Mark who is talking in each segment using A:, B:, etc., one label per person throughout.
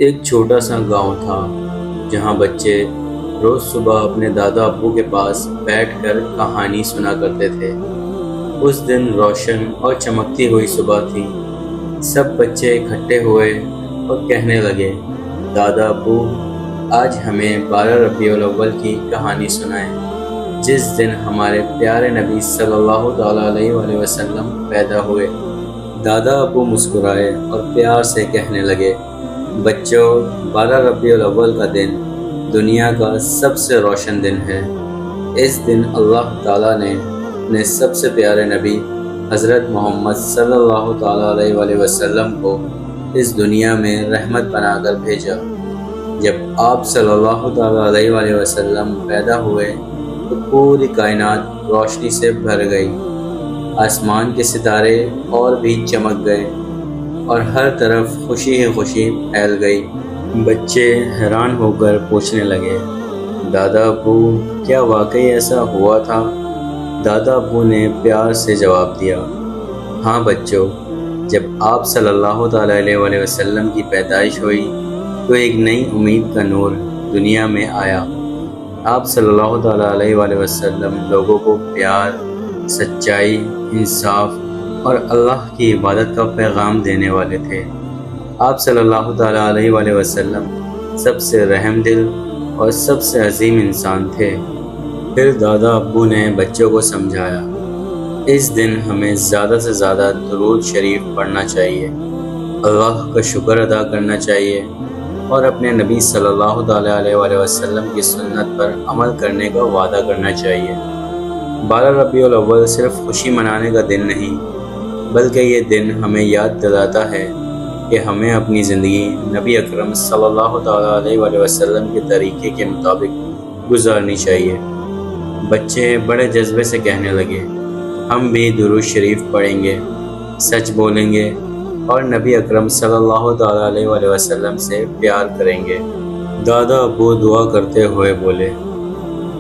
A: ایک چھوٹا سا گاؤں تھا جہاں بچے روز صبح اپنے دادا ابو کے پاس بیٹھ کر کہانی سنا کرتے تھے۔ اس دن روشن اور چمکتی ہوئی صبح تھی۔ سب بچے اکٹھے ہوئے اور کہنے لگے، دادا ابو، آج ہمیں 12 ربیع الاول کی کہانی سنائیں، جس دن ہمارے پیارے نبی صلی اللہ تعالیٰ علیہ وآلہ وسلم پیدا ہوئے۔ دادا ابو مسکرائے اور پیار سے کہنے لگے، بچوں، 12 ربیع الاول کا دن دنیا کا سب سے روشن دن ہے۔ اس دن اللہ تعالیٰ نے اپنے سب سے پیارے نبی حضرت محمد صلی اللہ تعالیٰ علیہ وآلہ وسلم کو اس دنیا میں رحمت بنا کر بھیجا۔ جب آپ صلی اللہ تعالیٰ علیہ وآلہ وسلم پیدا ہوئے تو پوری کائنات روشنی سے بھر گئی، آسمان کے ستارے اور بھی چمک گئے اور ہر طرف خوشی ہی خوشی پھیل گئی۔ بچے حیران ہو کر پوچھنے لگے، دادا ابو، کیا واقعی ایسا ہوا تھا؟ دادا ابو نے پیار سے جواب دیا، ہاں بچوں، جب آپ صلی اللہ تعالیٰ علیہ وآلہ وسلم کی پیدائش ہوئی تو ایک نئی امید کا نور دنیا میں آیا۔ آپ صلی اللہ تعالیٰ علیہ وآلہ وسلم لوگوں کو پیار، سچائی، انصاف اور اللہ کی عبادت کا پیغام دینے والے تھے۔ آپ صلی اللہ تعالیٰ علیہ وآلہ وسلم سب سے رحم دل اور سب سے عظیم انسان تھے۔ پھر دادا ابو نے بچوں کو سمجھایا، اس دن ہمیں زیادہ سے زیادہ درود شریف پڑھنا چاہیے، اللہ کا شکر ادا کرنا چاہیے اور اپنے نبی صلی اللہ تعالیٰ علیہ وآلہ وسلم کی سنت پر عمل کرنے کا وعدہ کرنا چاہیے۔ 12 ربیع الاول صرف خوشی منانے کا دن نہیں، بلکہ یہ دن ہمیں یاد دلاتا ہے کہ ہمیں اپنی زندگی نبی اکرم صلی اللہ تعالیٰ علیہ وآلہ وسلم کے طریقے کے مطابق گزارنی چاہیے۔ بچے بڑے جذبے سے کہنے لگے، ہم بھی درود شریف پڑھیں گے، سچ بولیں گے اور نبی اکرم صلی اللہ تعالیٰ علیہ وآلہ وسلم سے پیار کریں گے۔ دادا ابو دعا کرتے ہوئے بولے،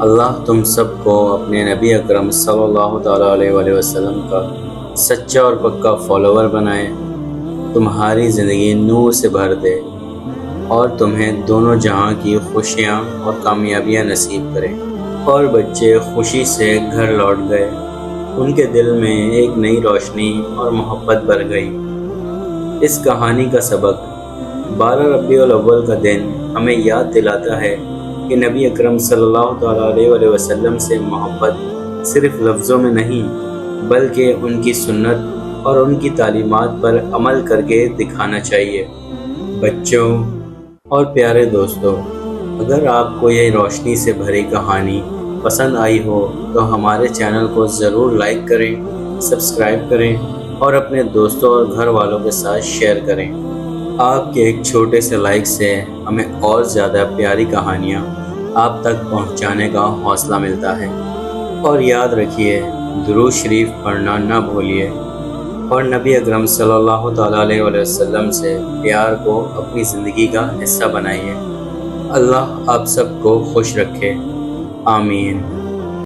A: اللہ تم سب کو اپنے نبی اکرم صلی اللہ تعالیٰ علیہ وآلہ وسلم کا سچا اور پکا فالوور بنائے، تمہاری زندگی نور سے بھر دے اور تمہیں دونوں جہاں کی خوشیاں اور کامیابیاں نصیب کرے۔ اور بچے خوشی سے گھر لوٹ گئے، ان کے دل میں ایک نئی روشنی اور محبت بھر گئی۔ اس کہانی کا سبق 12 ربیع الاول کا دن ہمیں یاد دلاتا ہے کہ نبی اکرم صلی اللہ تعالیٰ علیہ وآلہ وسلم سے محبت صرف لفظوں میں نہیں، بلکہ ان کی سنت اور ان کی تعلیمات پر عمل کر کے دکھانا چاہیے۔ بچوں اور پیارے دوستوں، اگر آپ کو یہ روشنی سے بھری کہانی پسند آئی ہو تو ہمارے چینل کو ضرور لائک کریں، سبسکرائب کریں اور اپنے دوستوں اور گھر والوں کے ساتھ شیئر کریں۔ آپ کے ایک چھوٹے سے لائک سے ہمیں اور زیادہ پیاری کہانیاں آپ تک پہنچانے کا حوصلہ ملتا ہے۔ اور یاد رکھیے، درود شریف پڑھنا نہ بھولیے اور نبی اکرم صلی اللہ تعالیٰ علیہ وآلہ وسلم سے پیار کو اپنی زندگی کا حصہ بنائیے۔ اللہ آپ سب کو خوش رکھے، آمین۔